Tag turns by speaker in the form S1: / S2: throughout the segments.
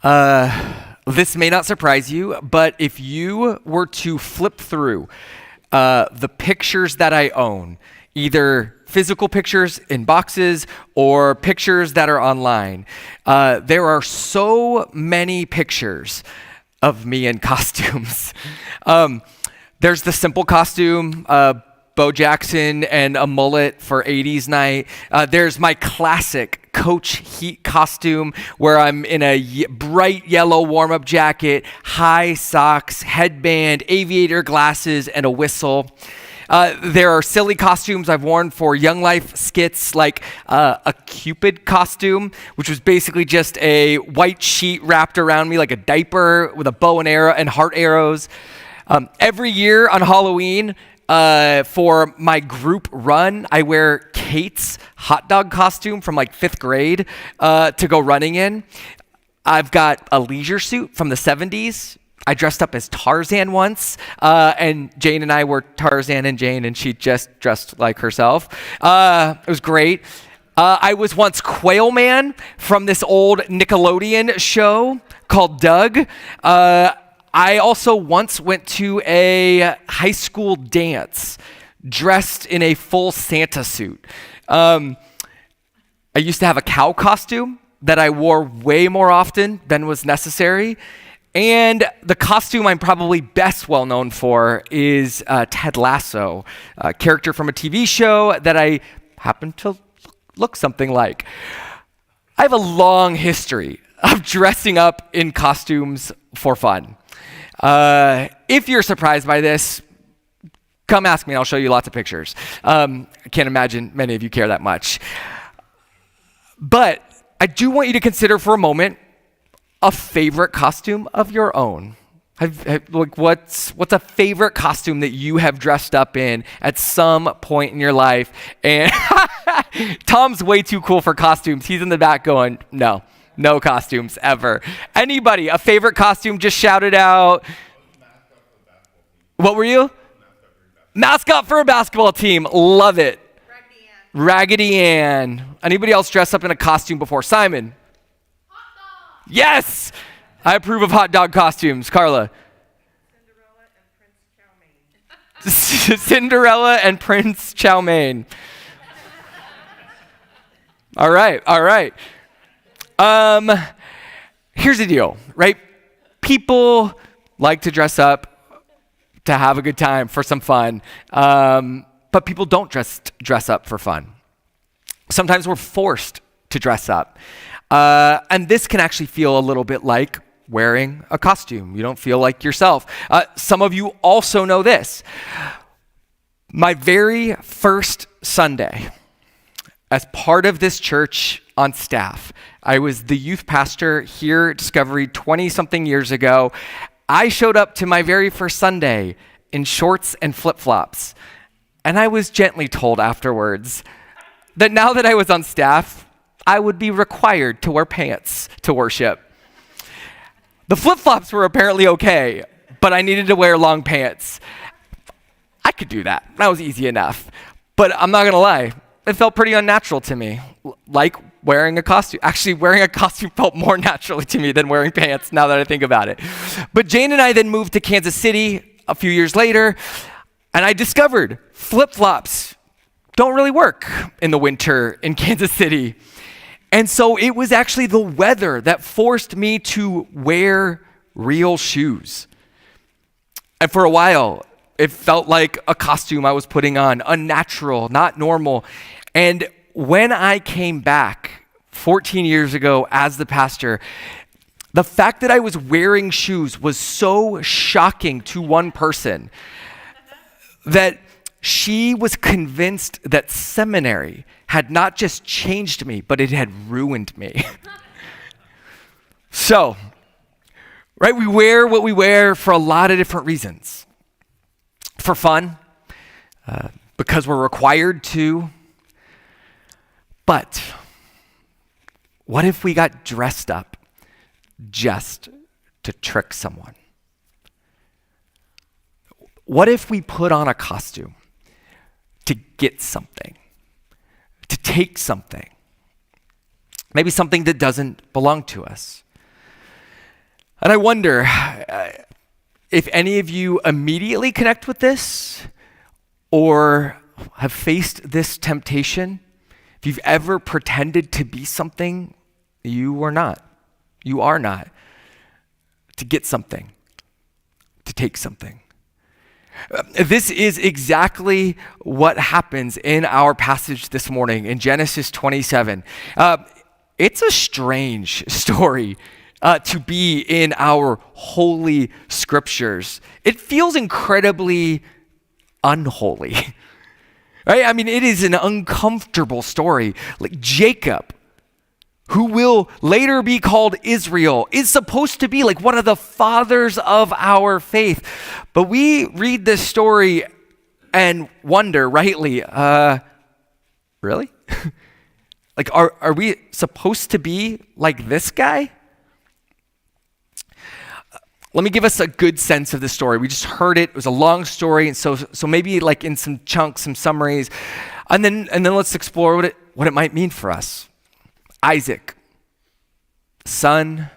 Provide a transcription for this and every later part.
S1: This may not surprise you, but if you were to flip through the pictures that I own, either physical pictures in boxes or pictures that are online, there are so many pictures of me in costumes. There's the simple costume, Bo Jackson and a mullet for 80s night. There's my classic Coach Heat costume where I'm in a bright yellow warm-up jacket, high socks, headband, aviator glasses, and a whistle. There are silly costumes I've worn for Young Life skits, like a Cupid costume, which was basically just a white sheet wrapped around me like a diaper with a bow and arrow and heart arrows. Every year on Halloween, for my group run, I wear Kate's hot dog costume from like 5th grade to go running in. I've got a leisure suit from the 70s. I dressed up as Tarzan once, and Jane and I were Tarzan and Jane, and she just dressed like herself. It was great. I was once Quail Man from this old Nickelodeon show called Doug. I also once went to a high school dance dressed in a full Santa suit. I used to have a cow costume that I wore way more often than was necessary. And the costume I'm probably best well known for is Ted Lasso, a character from a TV show that I happen to look something like. I have a long history of dressing up in costumes for fun. If you're surprised by this, come ask me and I'll show you lots of pictures. I can't imagine many of you care that much. But I do want you to consider for a moment a favorite costume of your own. What's a favorite costume that you have dressed up in at some point in your life? And Tom's way too cool for costumes. He's in the back going, no costumes ever. Anybody, a favorite costume, just shout it out. What were you? Mascot for a basketball team. Love it. Raggedy Ann. Anybody else dress up in a costume before? Simon. Hot dog. Yes. I approve of hot dog costumes. Carla. Cinderella and Prince Chow Mein. All right. Here's the deal, right? People like to dress up to have a good time, for some fun, but people don't dress up for fun. Sometimes we're forced to dress up, and this can actually feel a little bit like wearing a costume. You don't feel like yourself. Some of you also know this. My very first Sunday as part of this church on staff, I was the youth pastor here at Discovery 20-something years ago. I showed up to my very first Sunday in shorts and flip-flops, and I was gently told afterwards that now that I was on staff, I would be required to wear pants to worship. The flip-flops were apparently okay, but I needed to wear long pants. I could do that. That was easy enough. But I'm not gonna lie, it felt pretty unnatural to me, like wearing a costume. Actually, wearing a costume felt more naturally to me than wearing pants, now that I think about it. But Jane and I then moved to Kansas City a few years later, and I discovered flip-flops don't really work in the winter in Kansas City. And so it was actually the weather that forced me to wear real shoes. And for a while, it felt like a costume I was putting on, unnatural, not normal. And when I came back 14 years ago as the pastor, the fact that I was wearing shoes was so shocking to one person that she was convinced that seminary had not just changed me, but it had ruined me. So, right, we wear what we wear for a lot of different reasons. For fun, because we're required to. But what if we got dressed up just to trick someone? What if we put on a costume to get something, to take something, maybe something that doesn't belong to us? And I wonder if any of you immediately connect with this or have faced this temptation. If you've ever pretended to be something you are not, to get something, to take something. This is exactly what happens in our passage this morning in Genesis 27. It's a strange story to be in our holy scriptures. It feels incredibly unholy, right? I mean, it is an uncomfortable story. Like Jacob, who will later be called Israel, is supposed to be like one of the fathers of our faith. But we read this story and wonder, rightly, really? Like, are we supposed to be like this guy? Let me give us a good sense of the story. We just heard it. It was a long story, and so maybe like in some chunks, some summaries, and then let's explore what it might mean for us. Isaac, son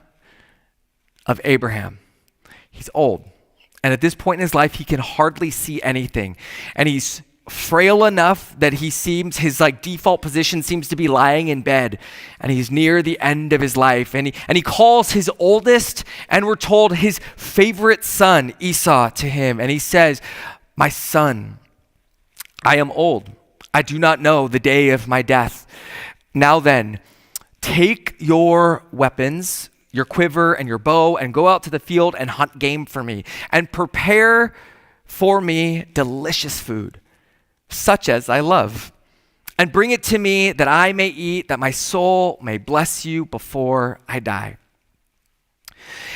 S1: of Abraham. He's old, and at this point in his life, he can hardly see anything, and he's frail enough that his like default position seems to be lying in bed, and he's near the end of his life, and he calls his oldest, and we're told his favorite son Esau to him, and he says, "My son, I am old. I do not know the day of my death. Now then, take your weapons, your quiver and your bow, and go out to the field and hunt game for me, and prepare for me delicious food, such as I love, and bring it to me that I may eat, that my soul may bless you before I die."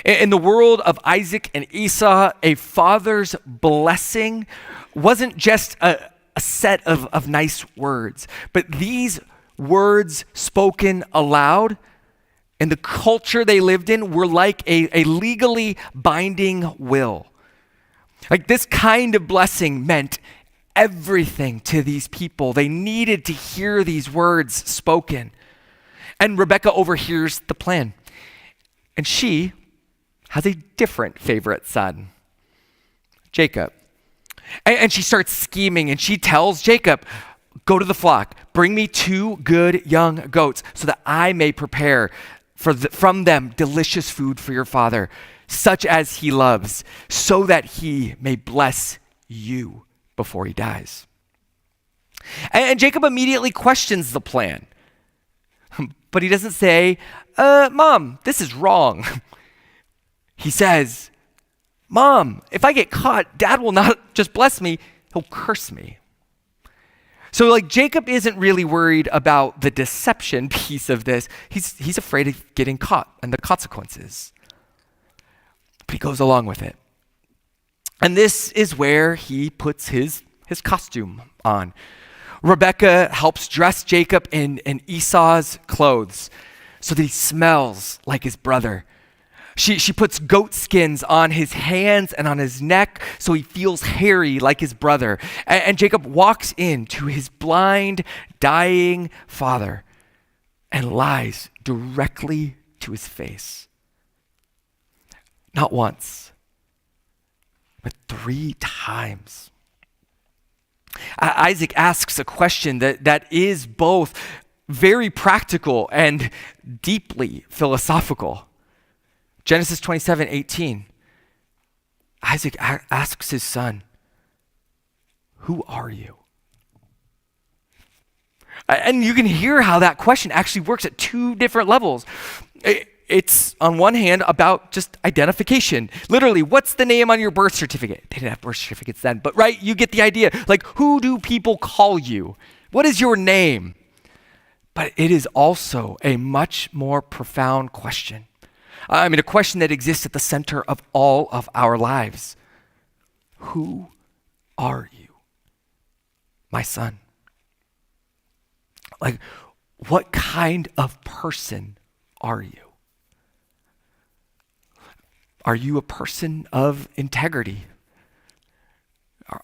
S1: In the world of Isaac and Esau, a father's blessing wasn't just a set of nice words, but these words spoken aloud in the culture they lived in were like a legally binding will. Like this kind of blessing meant everything to these people. They needed to hear these words spoken. And Rebecca overhears the plan. And she has a different favorite son, Jacob. And she starts scheming, and she tells Jacob, "Go to the flock, bring me 2 good young goats so that I may prepare from them delicious food for your father, such as he loves, so that he may bless you before he dies." And Jacob immediately questions the plan, but he doesn't say, "Mom, this is wrong." He says, "Mom, if I get caught, Dad will not just bless me, he'll curse me." So like Jacob isn't really worried about the deception piece of this. He's afraid of getting caught and the consequences. But he goes along with it. And this is where he puts his costume on. Rebecca helps dress Jacob in Esau's clothes so that he smells like his brother. She puts goat skins on his hands and on his neck so he feels hairy like his brother. And Jacob walks in to his blind, dying father and lies directly to his face. Not once, but 3 times. Isaac asks a question that is both very practical and deeply philosophical. Genesis 27:18. Isaac asks his son, "Who are you?" And you can hear how that question actually works at 2 different levels. It's on one hand about just identification. Literally, what's the name on your birth certificate? They didn't have birth certificates then, but right, you get the idea. Like, who do people call you? What is your name? But it is also a much more profound question. A question that exists at the center of all of our lives. Who are you, my son? Like, what kind of person are you? Are you a person of integrity?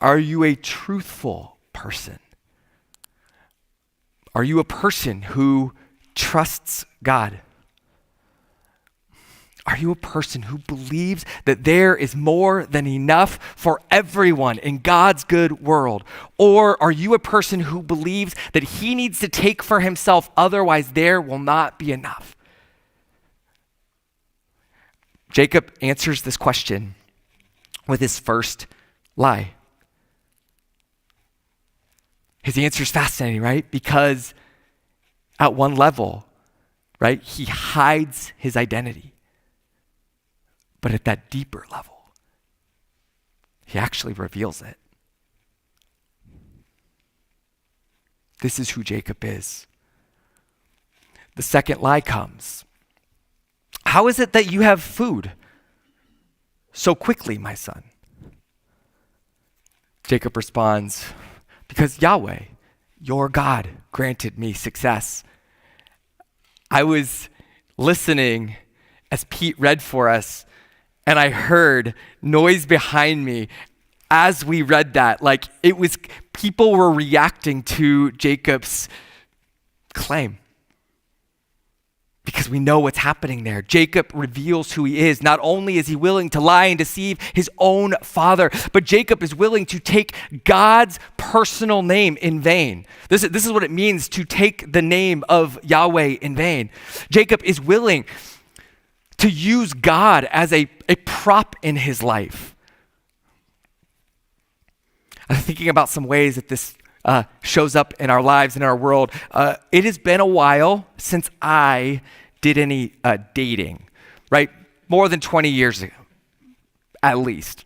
S1: Are you a truthful person? Are you a person who trusts God? Are you a person who believes that there is more than enough for everyone in God's good world? Or are you a person who believes that he needs to take for himself, otherwise there will not be enough? Jacob answers this question with his first lie. His answer is fascinating, right? Because at one level, right, he hides his identity. But at that deeper level, he actually reveals it. This is who Jacob is. The second lie comes. How is it that you have food so quickly, my son? Jacob responds, because Yahweh, your God, granted me success. I was listening as Pete read for us, and I heard noise behind me as we read that. Like it was, people were reacting to Jacob's claim. Because we know what's happening there. Jacob reveals who he is. Not only is he willing to lie and deceive his own father, but Jacob is willing to take God's personal name in vain. This is what it means to take the name of Yahweh in vain. Jacob is willing to use God as a prop in his life. I'm thinking about some ways that this shows up in our lives, in our world. It has been a while since I did any dating, right? More than 20 years ago, at least.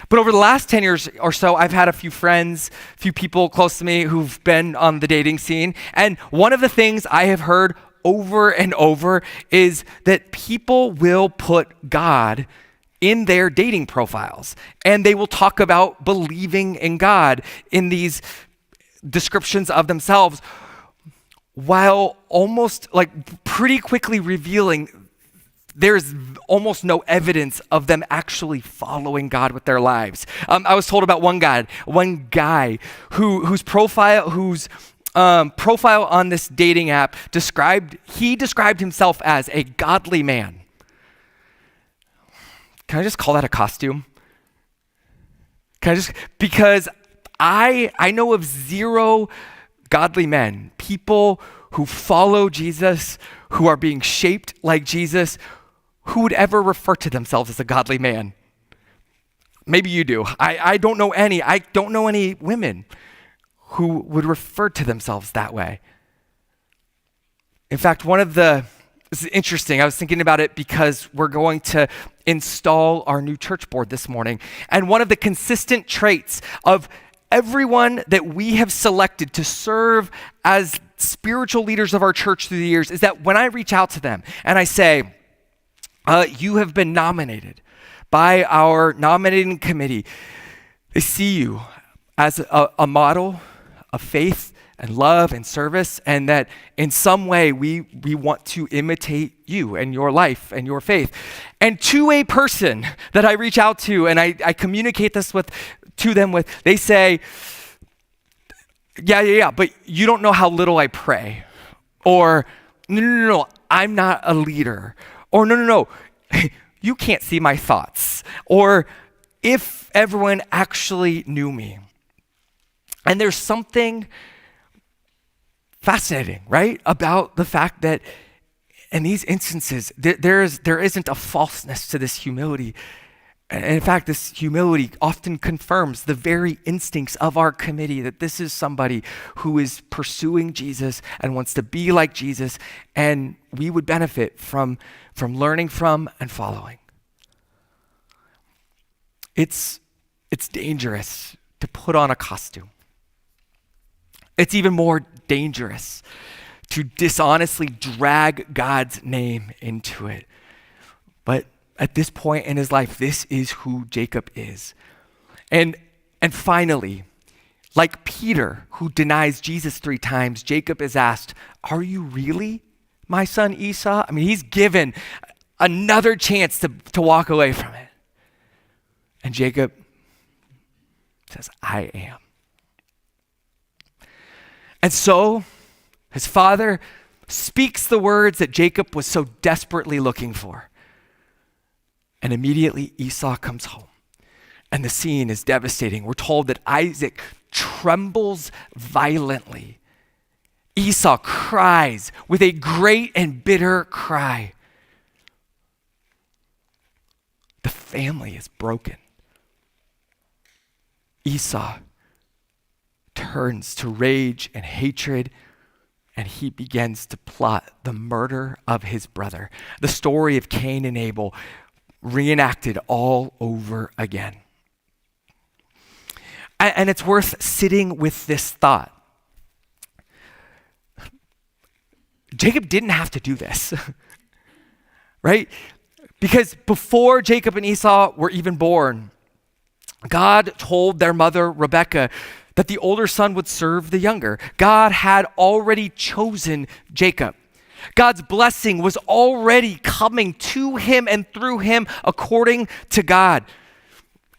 S1: But over the last 10 years or so, I've had a few friends, few people close to me who've been on the dating scene. And one of the things I have heard over and over is that people will put God in their dating profiles, and they will talk about believing in God in these descriptions of themselves, while almost like pretty quickly revealing there's almost no evidence of them actually following God with their lives. I was told about one guy whose profile on this dating app described himself as a godly man. Can I just call that a costume? Because I know of zero godly men, people who follow Jesus, who are being shaped like Jesus, who would ever refer to themselves as a godly man. Maybe you do. I don't know any. I don't know any women who would refer to themselves that way. In fact, this is interesting. I was thinking about it because we're going to install our new church board this morning. And one of the consistent traits of everyone that we have selected to serve as spiritual leaders of our church through the years is that when I reach out to them and I say, you have been nominated by our nominating committee, they see you as a model of faith and love and service, and that in some way we want to imitate you and your life and your faith. And to a person that I reach out to and I communicate this to them, they say, yeah, but you don't know how little I pray. Or, no, I'm not a leader. Or, no, you can't see my thoughts. Or, if everyone actually knew me. And there's something fascinating, right, about the fact that in these instances, there isn't a falseness to this humility. And in fact, this humility often confirms the very instincts of our committee that this is somebody who is pursuing Jesus and wants to be like Jesus, and we would benefit from learning from and following. It's dangerous to put on a costume. It's even more dangerous to dishonestly drag God's name into it. But at this point in his life, this is who Jacob is. And finally, like Peter, who denies Jesus 3 times, Jacob is asked, "Are you really my son Esau?" I mean, he's given another chance to walk away from it. And Jacob says, "I am." And so his father speaks the words that Jacob was so desperately looking for. And immediately Esau comes home. And the scene is devastating. We're told that Isaac trembles violently. Esau cries with a great and bitter cry. The family is broken. Esau turns to rage and hatred, and he begins to plot the murder of his brother. The story of Cain and Abel reenacted all over again. And it's worth sitting with this thought. Jacob didn't have to do this, right? Because before Jacob and Esau were even born, God told their mother, Rebekah, that the older son would serve the younger. God had already chosen Jacob. God's blessing was already coming to him and through him according to God.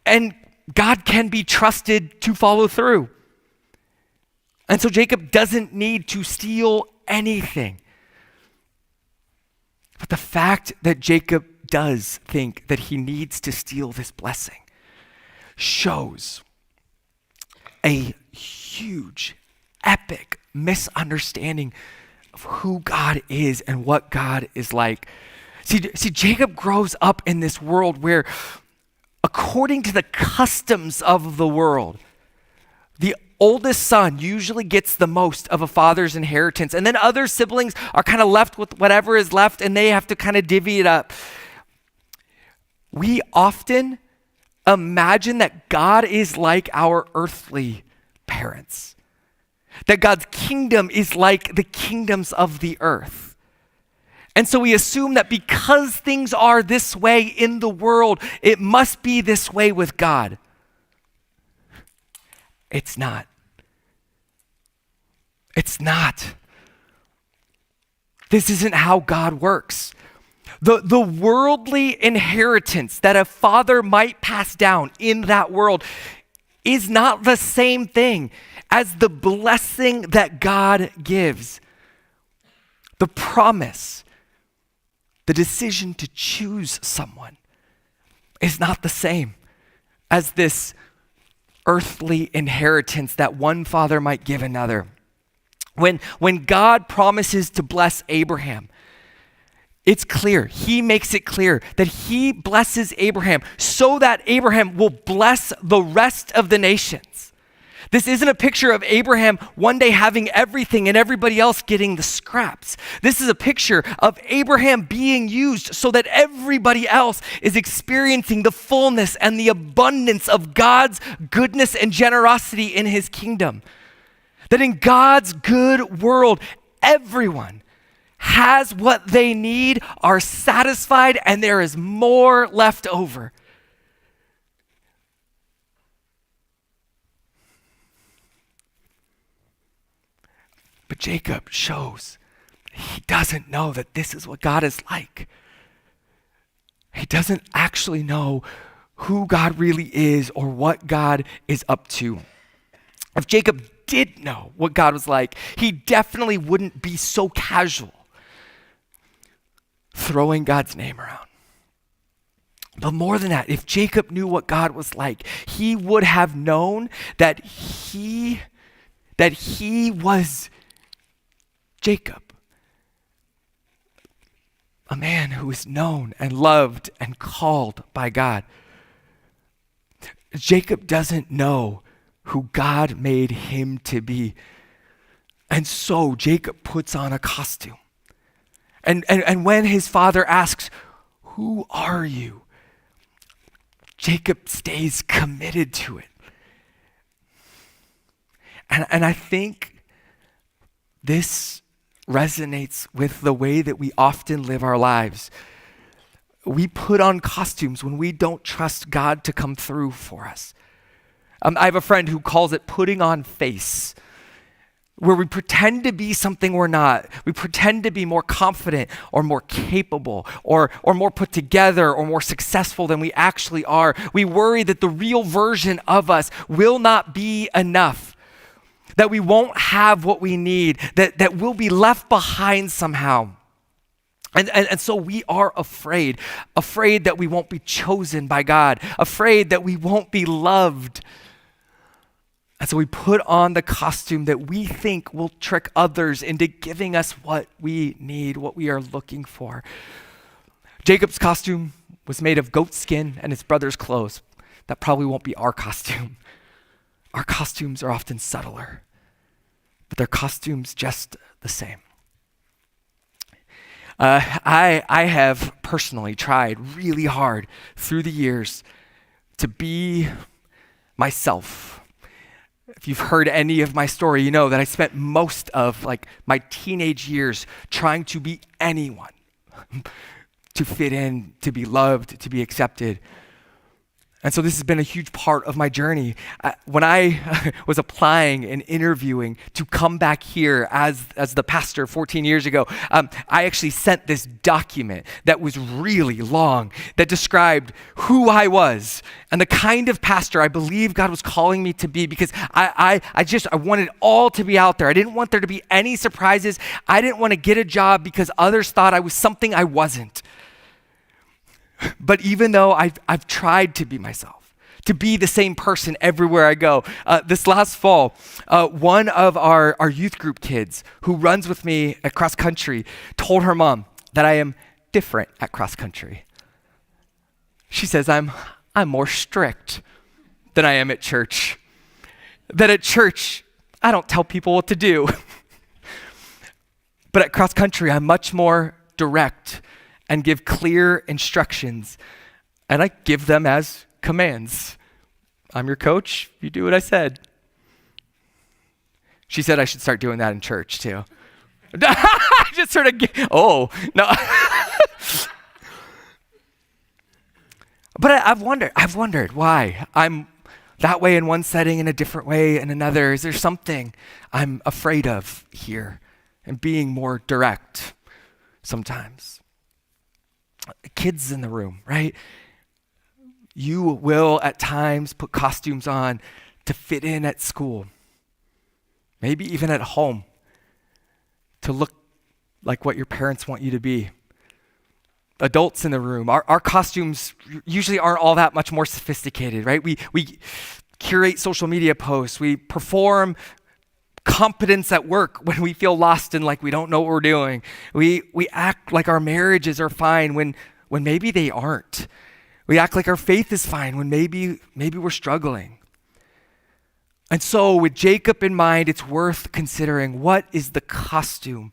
S1: And God can be trusted to follow through. And so Jacob doesn't need to steal anything. But the fact that Jacob does think that he needs to steal this blessing shows a huge, epic misunderstanding of who God is and what God is like. See, Jacob grows up in this world where, according to the customs of the world, the oldest son usually gets the most of a father's inheritance, and then other siblings are kind of left with whatever is left, and they have to kind of divvy it up. We often imagine that God is like our earthly parents, that God's kingdom is like the kingdoms of the earth. And so we assume that because things are this way in the world, it must be this way with God. It's not. It's not. This isn't how God works. The worldly inheritance that a father might pass down in that world is not the same thing as the blessing that God gives. The promise, the decision to choose someone is not the same as this earthly inheritance that one father might give another. When God promises to bless Abraham, it's clear, he makes it clear that he blesses Abraham so that Abraham will bless the rest of the nations. This isn't a picture of Abraham one day having everything and everybody else getting the scraps. This is a picture of Abraham being used so that everybody else is experiencing the fullness and the abundance of God's goodness and generosity in his kingdom. That in God's good world, everyone has what they need, are satisfied, and there is more left over. But Jacob shows he doesn't know that this is what God is like. He doesn't actually know who God really is or what God is up to. If Jacob did know what God was like, he definitely wouldn't be so casual throwing God's name around. But more than that, if Jacob knew what God was like, he would have known that he was Jacob, a man who is known and loved and called by God. Jacob doesn't know who God made him to be. And so Jacob puts on a costume. And when his father asks, "Who are you?" Jacob stays committed to it. And I think this resonates with the way that we often live our lives. We put on costumes when we don't trust God to come through for us. I have a friend who calls it putting on face, where we pretend to be something we're not. We pretend to be more confident or more capable or more put together or more successful than we actually are. We worry that the real version of us will not be enough, that we won't have what we need, that we'll be left behind somehow. And so we are afraid that we won't be chosen by God, afraid that we won't be loved. And so we put on the costume that we think will trick others into giving us what we need, what we are looking for. Jacob's costume was made of goat skin and his brother's clothes. That probably won't be our costume. Our costumes are often subtler, but their costumes just the same. I have personally tried really hard through the years to be myself. If you've heard any of my story, you know that I spent most of my teenage years trying to be anyone, to fit in, to be loved, to be accepted. And so this has been a huge part of my journey. When I was applying and interviewing to come back here as the pastor 14 years ago, I actually sent this document that was really long that described who I was and the kind of pastor I believe God was calling me to be, because I wanted it all to be out there. I didn't want there to be any surprises. I didn't want to get a job because others thought I was something I wasn't. But even though I've tried to be myself, to be the same person everywhere I go, this last fall, one of our youth group kids who runs with me at cross country told her mom that I am different at cross country. She says I'm more strict than I am at church. That at church, I don't tell people what to do. But at cross country, I'm much more direct and give clear instructions, and I give them as commands. I'm your coach, you do what I said. She said I should start doing that in church too. I just sort of, no. But I've wondered why I'm that way in one setting, in a different way in another. Is there something I'm afraid of here and being more direct sometimes? Kids in the room, right? You will at times put costumes on to fit in at school, maybe even at home, to look like what your parents want you to be. Adults in the room, our costumes usually aren't all that much more sophisticated, right? We curate social media posts, we perform competence at work when we feel lost and like we don't know what we're doing. We act like our marriages are fine when maybe they aren't. We act like our faith is fine when maybe we're struggling. And so with Jacob in mind, it's worth considering, what is the costume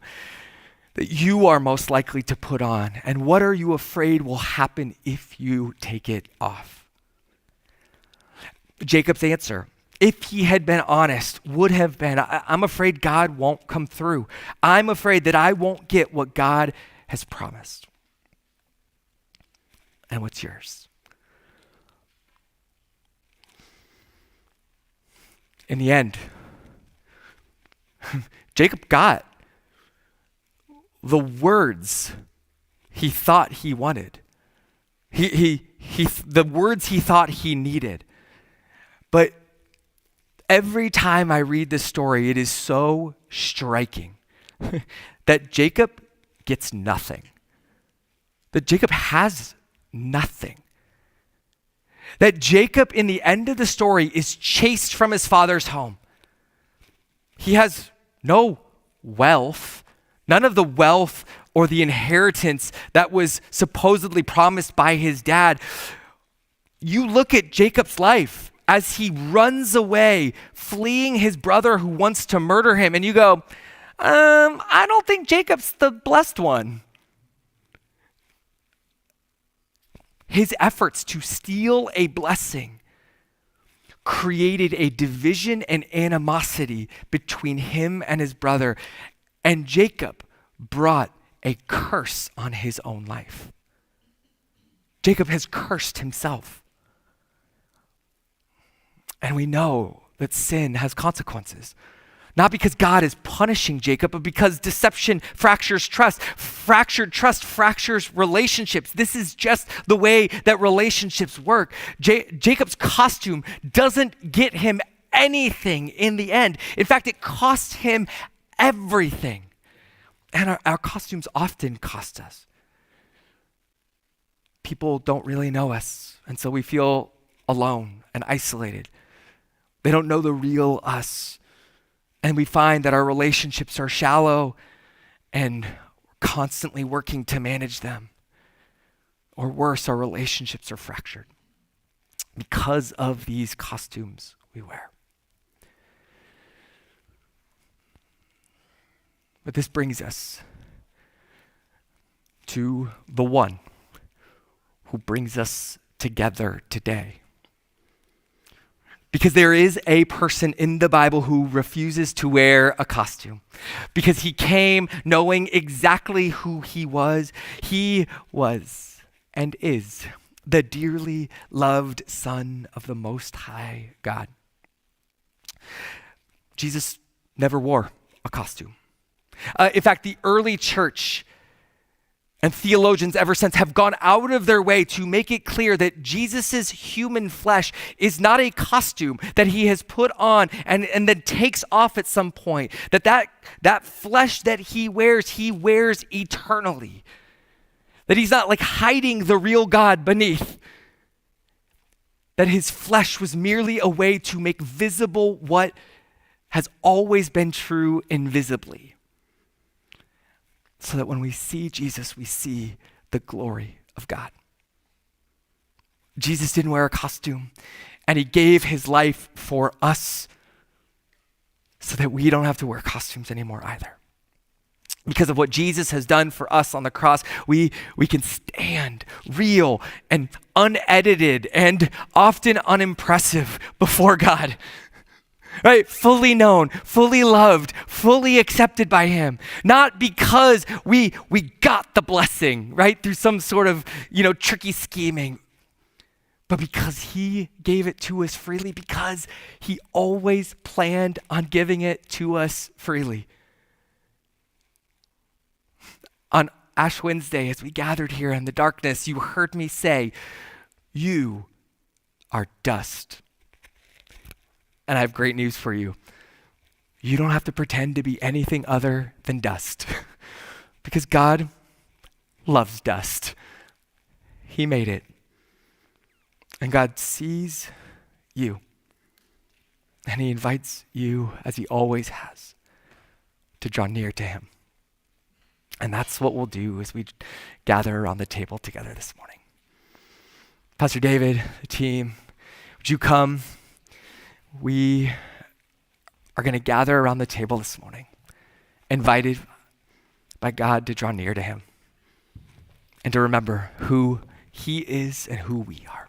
S1: that you are most likely to put on, and what are you afraid will happen if you take it off? Jacob's answer, if he had been honest, would have been, I'm afraid God won't come through. I'm afraid that I won't get what God has promised. And what's yours? In the end, Jacob got the words he thought he wanted. The words he thought he needed. But every time I read this story, it is so striking that Jacob gets nothing. That Jacob has nothing. That Jacob, in the end of the story, is chased from his father's home. He has no wealth, none of the wealth or the inheritance that was supposedly promised by his dad. You look at Jacob's life as he runs away, fleeing his brother who wants to murder him, and you go, I don't think Jacob's the blessed one. His efforts to steal a blessing created a division and animosity between him and his brother, and Jacob brought a curse on his own life. Jacob has cursed himself. And we know that sin has consequences. Not because God is punishing Jacob, but because deception fractures trust. Fractured trust fractures relationships. This is just the way that relationships work. Jacob's costume doesn't get him anything in the end. In fact, it costs him everything. And our costumes often cost us. People don't really know us, and so we feel alone and isolated. They don't know the real us. And we find that our relationships are shallow and we're constantly working to manage them. Or worse, our relationships are fractured because of these costumes we wear. But this brings us to the one who brings us together today. Because there is a person in the Bible who refuses to wear a costume. Because he came knowing exactly who he was. He was and is the dearly loved Son of the Most High God. Jesus never wore a costume. In fact, the early church and theologians ever since have gone out of their way to make it clear that Jesus' human flesh is not a costume that he has put on and then takes off at some point. That flesh that he wears eternally. That he's not like hiding the real God beneath. That his flesh was merely a way to make visible what has always been true invisibly. So that when we see Jesus, we see the glory of God. Jesus didn't wear a costume, and he gave his life for us so that we don't have to wear costumes anymore either. Because of what Jesus has done for us on the cross, we can stand real and unedited and often unimpressive before God. Right? Fully known, fully loved, fully accepted by him. Not because we got the blessing, right? Through some sort of, tricky scheming. But because he gave it to us freely, because he always planned on giving it to us freely. On Ash Wednesday, as we gathered here in the darkness, you heard me say, you are dust. And I have great news for you. You don't have to pretend to be anything other than dust. Because God loves dust. He made it. And God sees you. And he invites you, as he always has, to draw near to him. And that's what we'll do as we gather around the table together this morning. Pastor David, the team, would you come? We are going to gather around the table this morning, invited by God to draw near to him and to remember who he is and who we are.